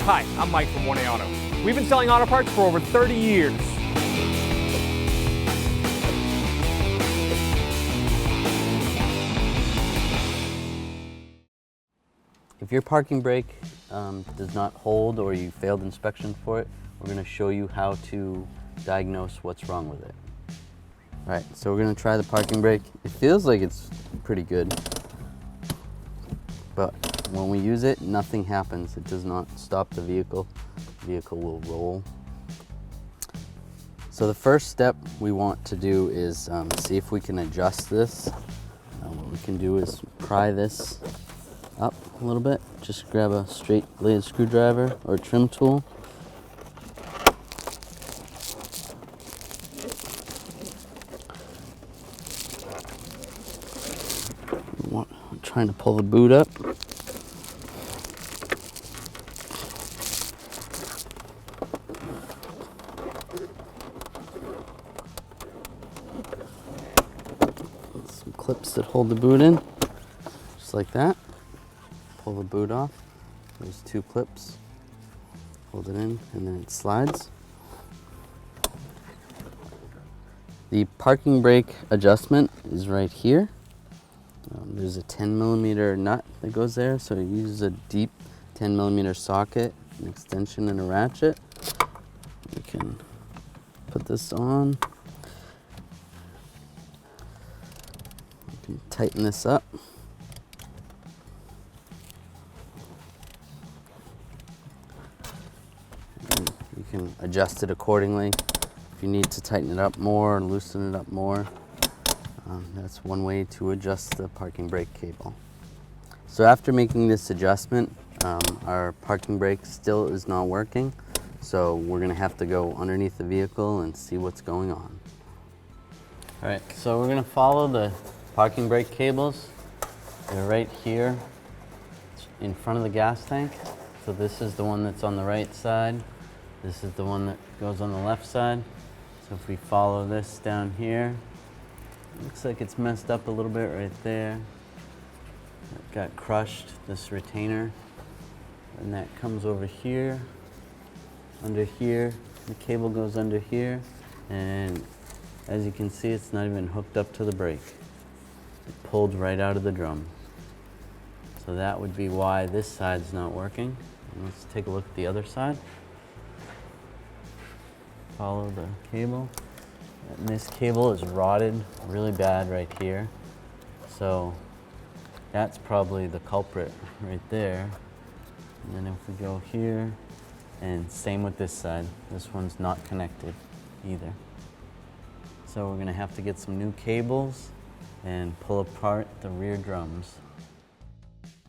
Hi, I'm Mike from 1A Auto. We've been selling auto parts for over 30 years. If your parking brake does not hold or you failed inspection for it, we're going to show you how to diagnose what's wrong with it. All right, so we're going to try the parking brake. It feels like it's pretty good, but when we use it, nothing happens. It does not stop the vehicle. The vehicle will roll. So the first step we want to do is see if we can adjust this. What we can do is pry this up a little bit. Just grab a straight blade screwdriver or trim tool. I'm trying to pull the boot up. Some clips that hold the boot in, just like that. Pull the boot off. There's two clips. Hold it in and then it slides. The parking brake adjustment is right here. There's a 10mm nut that goes there, so you use a deep 10mm socket, an extension, and a ratchet. We can put this on. We can tighten this up. And you can adjust it accordingly. If you need to tighten it up more or loosen it up more, that's one way to adjust the parking brake cable. So after making this adjustment, our parking brake still is not working. So we're gonna have to go underneath the vehicle and see what's going on. All right, so we're gonna follow the parking brake cables. They're right here in front of the gas tank. So this is the one that's on the right side. This is the one that goes on the left side. So if we follow this down here, looks like it's messed up a little bit right there. It got crushed, this retainer. And that comes over here, under here. The cable goes under here. And as you can see, it's not even hooked up to the brake. It pulled right out of the drum. So that would be why this side's not working. And let's take a look at the other side. Follow the cable. And this cable is rotted really bad right here. So that's probably the culprit right there. And then if we go here, and same with this side. This one's not connected either. So we're gonna have to get some new cables and pull apart the rear drums.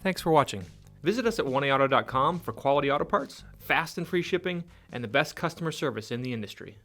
Thanks for watching. Visit us at 1AAuto.com for quality auto parts, fast and free shipping, and the best customer service in the industry.